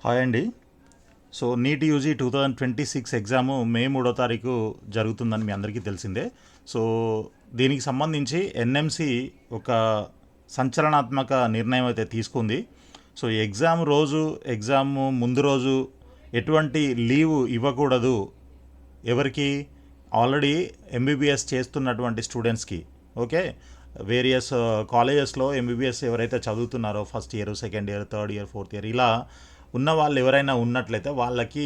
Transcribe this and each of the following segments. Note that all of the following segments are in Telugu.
హాయ్ అండి. సో నీట్ యూజీ 2026 ఎగ్జాము మే 3వ తారీఖు జరుగుతుందని మీ అందరికీ తెలిసిందే. సో దీనికి సంబంధించి ఎన్ఎంసి ఒక సంచలనాత్మక నిర్ణయం అయితే తీసుకుంది. సో ఎగ్జామ్ ముందు రోజు ఎటువంటి లీవ్ ఇవ్వకూడదు ఎవరికి, ఆల్రెడీ ఎంబీబీఎస్ చేస్తున్నటువంటి స్టూడెంట్స్కి. ఓకే, వేరియస్ కాలేజెస్లో ఎంబీబీఎస్ ఎవరైతే చదువుతున్నారో first year, second year, third year, fourth year ఇలా ఉన్న వాళ్ళు ఎవరైనా ఉన్నట్లయితే వాళ్ళకి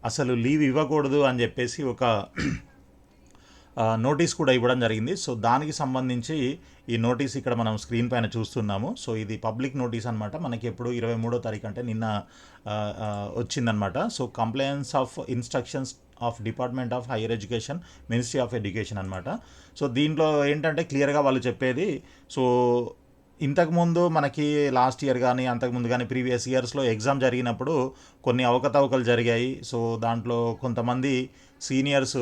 అసలు లీవ్ ఇవ్వకూడదు అని చెప్పేసి ఒక నోటీస్ కూడా ఇవ్వడం జరిగింది. సో దానికి సంబంధించి ఈ నోటీస్ ఇక్కడ మనం స్క్రీన్ పైన చూస్తున్నాము. సో ఇది పబ్లిక్ నోటీస్ అనమాట. మనకి ఎప్పుడు 23వ తారీఖు అంటే నిన్న ఆ, ఆ, వచ్చిందనమాట. So compliance of instructions of department of higher education, ministry of education అనమాట. సో దీంట్లో ఏంటంటే క్లియర్గా వాళ్ళు చెప్పేది, సో ఇంతకుముందు మనకి లాస్ట్ ఇయర్ కానీ అంతకుముందు కానీ ప్రీవియస్ ఇయర్స్లో ఎగ్జామ్ జరిగినప్పుడు కొన్ని అవకతవకలు జరిగాయి. సో దాంట్లో కొంతమంది సీనియర్స్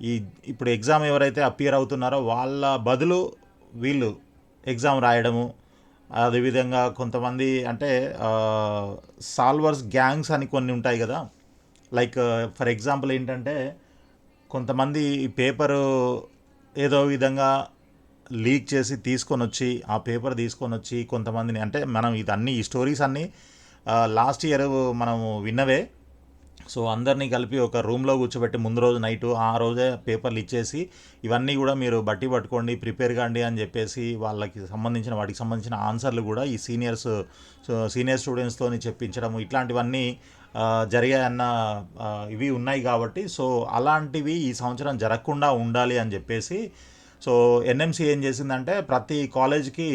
ఈ ఇప్పుడు ఎగ్జామ్ ఎవరైతే అపియర్ అవుతున్నారో వాళ్ళ బదులు వీళ్ళు ఎగ్జామ్ రాయడము, అదేవిధంగా కొంతమంది అంటే సాల్వర్స్ గ్యాంగ్స్ అని కొన్ని ఉంటాయి కదా. లైక్ ఫర్ ఎగ్జాంపుల్ ఏంటంటే కొంతమంది ఈ పేపరు ఏదో విధంగా లీక్ చేసి తీసుకొని వచ్చి ఆ పేపర్ తీసుకొని వచ్చి కొంతమందిని అంటే మనం ఇదన్నీ ఈ స్టోరీస్ అన్నీ లాస్ట్ ఇయర్ మనము విన్నవే. సో అందరినీ కలిపి ఒక రూమ్లో కూర్చోబెట్టి ముందు రోజు నైటు ఆ రోజే పేపర్లు ఇచ్చేసి ఇవన్నీ కూడా మీరు బట్టి పట్టుకోండి, ప్రిపేర్ కాండి అని చెప్పేసి వాటికి సంబంధించిన ఆన్సర్లు కూడా ఈ సీనియర్ స్టూడెంట్స్తో చెప్పించడం ఇట్లాంటివన్నీ జరిగాయన్న ఇవి ఉన్నాయి కాబట్టి సో అలాంటివి ఈ సంవత్సరం జరగకుండా ఉండాలి అని చెప్పేసి సో ఎన్ఎంసి ఏం చేసిందంటే ప్రతి కాలేజ్కి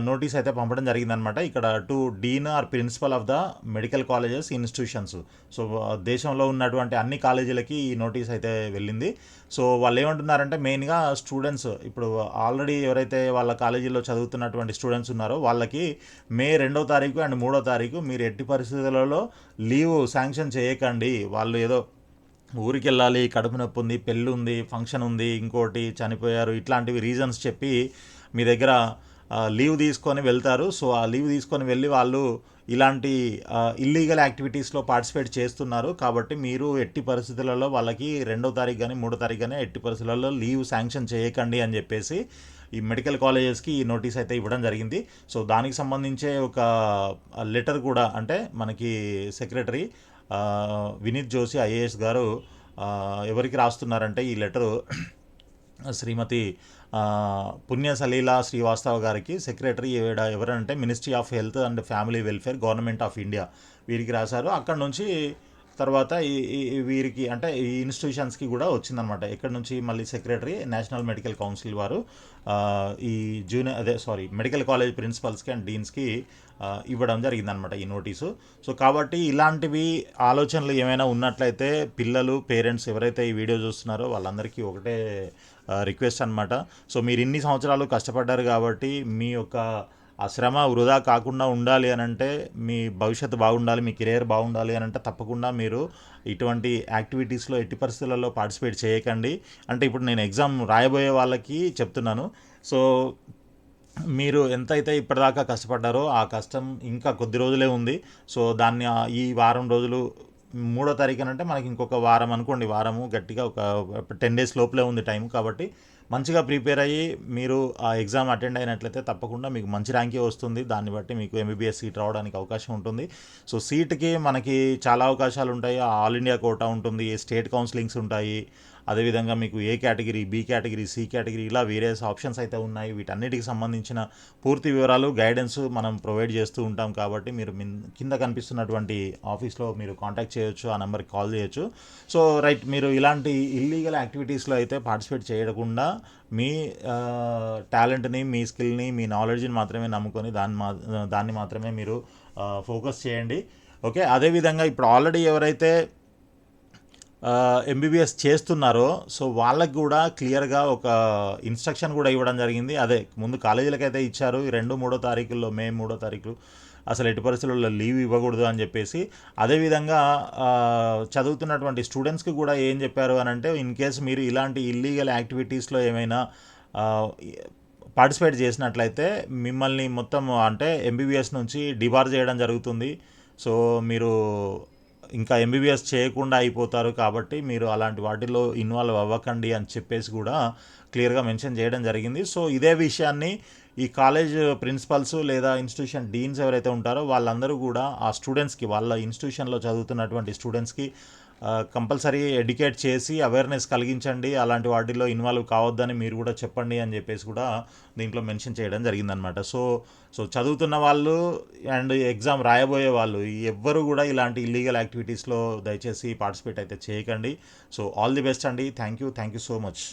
నోటీస్ అయితే పంపడం జరిగిందనమాట. ఇక్కడ to dean or principal of the medical colleges institutions. So దేశంలో ఉన్నటువంటి అన్ని కాలేజీలకి ఈ నోటీస్ అయితే వెళ్ళింది. సో వాళ్ళు ఏమంటున్నారంటే మెయిన్గా స్టూడెంట్స్ ఇప్పుడు ఆల్రెడీ ఎవరైతే వాళ్ళ కాలేజీలో చదువుతున్నటువంటి స్టూడెంట్స్ ఉన్నారో వాళ్ళకి మే 2వ తారీఖు అండ్ 3వ తారీఖు మీరు ఎట్టి పరిస్థితులలో లీవ్ శాంక్షన్ చేయకండి. వాళ్ళు ఏదో ఊరికి వెళ్ళాలి, కడుపు నొప్పి ఉంది, పెళ్ళి ఉంది, ఫంక్షన్ ఉంది, ఇంకోటి చనిపోయారు, ఇట్లాంటివి రీజన్స్ చెప్పి మీ దగ్గర లీవ్ తీసుకొని వెళ్తారు. సో ఆ లీవ్ తీసుకొని వెళ్ళి వాళ్ళు ఇలాంటి ఇల్లీగల్ యాక్టివిటీస్లో పార్టిసిపేట్ చేస్తున్నారు. కాబట్టి మీరు ఎట్టి పరిస్థితులలో వాళ్ళకి 2వ తారీఖు కానీ 3వ తారీఖు కానీ ఎట్టి పరిస్థితులలో లీవ్ శాంక్షన్ చేయకండి అని చెప్పేసి ఈ మెడికల్ కాలేజెస్కి ఈ నోటీస్ అయితే ఇవ్వడం జరిగింది. సో దానికి సంబంధించే ఒక లెటర్ కూడా అంటే మనకి సెక్రటరీ వినీత్ జోషి ఐఏఎస్ గారు ఎవరికి రాస్తున్నారంటే ఈ లెటరు శ్రీమతి పుణ్య సలీలా శ్రీవాస్తవ గారికి, సెక్రటరీ ఎవరంటే ministry of health and family welfare, government of India వీరికి రాశారు. అక్కడ నుంచి తర్వాత వీరికి అంటే ఈ ఇన్స్టిట్యూషన్స్కి కూడా వచ్చిందనమాట. ఎక్కడి నుంచి మళ్ళీ సెక్రటరీ నేషనల్ మెడికల్ కౌన్సిల్ వారు ఈ మెడికల్ కాలేజ్ ప్రిన్సిపల్స్కి అండ్ డీన్స్కి ఇవ్వడం జరిగిందనమాట ఈ నోటీసు. సో కాబట్టి ఇలాంటివి ఆలోచనలు ఏమైనా ఉన్నట్లయితే పిల్లలు, పేరెంట్స్ ఎవరైతే ఈ వీడియో చూస్తున్నారో వాళ్ళందరికీ ఒకటే రిక్వెస్ట్ అనమాట. సో మీరు ఇన్ని సంవత్సరాలు కష్టపడ్డారు కాబట్టి మీ యొక్క ఆ శ్రమ వృధా కాకుండా ఉండాలి అని అంటే, మీ భవిష్యత్తు బాగుండాలి, మీ కెరియర్ బాగుండాలి అని అంటే తప్పకుండా మీరు ఇటువంటి యాక్టివిటీస్లో ఎట్టి పరిస్థితులలో పార్టిసిపేట్ చేయకండి. అంటే ఇప్పుడు నేను ఎగ్జామ్ రాయబోయే వాళ్ళకి చెప్తున్నాను. సో మీరు ఎంతైతే ఇప్పటిదాకా కష్టపడ్డారో ఆ కష్టం ఇంకా కొద్ది రోజులే ఉంది. సో దాన్ని ఈ వారం రోజులు 3వ తారీఖు అంటే మనకి ఇంకొక వారం అనుకోండి, వారము గట్టిగా ఒక 10 డేస్ లోపలే ఉంది టైం. కాబట్టి మంచిగా ప్రిపేర్ అయ్యి మీరు ఆ ఎగ్జామ్ అటెండ్ అయినట్లయితే తప్పకుండా మీకు మంచి ర్యాంకే వస్తుంది. దాన్ని బట్టి మీకు ఎంబీబీఎస్ సీట్ రావడానికి అవకాశం ఉంటుంది. సో సీట్కి మనకి చాలా అవకాశాలు ఉంటాయి. ఆల్ ఇండియా కోటా ఉంటుంది, స్టేట్ కౌన్సిలింగ్స్ ఉంటాయి, అదేవిధంగా మీకు A category, B category, C category ఇలా వేరియస్ ఆప్షన్స్ అయితే ఉన్నాయి. వీటన్నిటికి సంబంధించిన పూర్తి వివరాలు, గైడెన్స్ మనం ప్రొవైడ్ చేస్తూ ఉంటాం. కాబట్టి మీరు కింద కనిపిస్తున్నటువంటి ఆఫీస్లో మీరు కాంటాక్ట్ చేయొచ్చు, ఆ నెంబర్కి కాల్ చేయొచ్చు. సో రైట్, మీరు ఇలాంటి ఇల్లీగల్ యాక్టివిటీస్లో అయితే పార్టిసిపేట్ చేయకుండా మీ టాలెంట్ని, మీ స్కిల్ని, మీ నాలెడ్జ్ని మాత్రమే నమ్ముకొని దాన్ని మాత్రమే మీరు ఫోకస్ చేయండి. ఓకే, అదేవిధంగా ఇప్పుడు ఆల్రెడీ ఎవరైతే ఎంబీబీఎస్ చేస్తున్నారో సో వాళ్ళకి కూడా క్లియర్గా ఒక ఇన్స్ట్రక్షన్ కూడా ఇవ్వడం జరిగింది. అదే ముందు కాలేజీలకు అయితే ఇచ్చారు, 2, 3వ తారీఖుల్లో మే 3వ తారీఖు అసలు ఎట్టి పరిస్థితుల్లో లీవ్ ఇవ్వకూడదు అని చెప్పేసి. అదేవిధంగా చదువుతున్నటువంటి స్టూడెంట్స్కి కూడా ఏం చెప్పారు అని అంటే, ఇన్ కేస్ మీరు ఇలాంటి ఇల్లీగల్ యాక్టివిటీస్లో ఏమైనా పార్టిసిపేట్ చేసినట్లయితే మిమ్మల్ని మొత్తం అంటే ఎంబీబీఎస్ నుంచి డిబార్ చేయడం జరుగుతుంది. సో మీరు ఇంకా ఎంబీబీఎస్ చేయకుండా అయిపోతారు కాబట్టి మీరు అలాంటి వాటిల్లో ఇన్వాల్వ్ అవ్వకండి అని చెప్పేసి కూడా క్లియర్గా మెన్షన్ చేయడం జరిగింది. సో ఇదే విషయాన్ని ఈ కాలేజ్ ప్రిన్సిపల్స్ లేదా ఇన్స్టిట్యూషన్ డీన్స్ ఎవరైతే ఉంటారో వాళ్ళందరూ కూడా ఆ స్టూడెంట్స్కి, వాళ్ళ ఇన్స్టిట్యూషన్లో చదువుతున్నటువంటి స్టూడెంట్స్కి కంపల్సరీ ఎడ్యుకేట్ చేసి అవేర్నెస్ కలిగించండి, అలాంటి వాటిల్లో ఇన్వాల్వ్ కావద్దని మీరు కూడా చెప్పండి అని చెప్పేసి కూడా దీంట్లో మెన్షన్ చేయడం జరిగిందనమాట. సో చదువుతున్న వాళ్ళు అండ్ ఎగ్జామ్ రాయబోయే వాళ్ళు ఎవ్వరు కూడా ఇలాంటి ఇల్లీగల్ యాక్టివిటీస్లో దయచేసి పార్టిసిపేట్ అయితే చేయకండి. సో ఆల్ ది బెస్ట్ అండి. Thank you so much.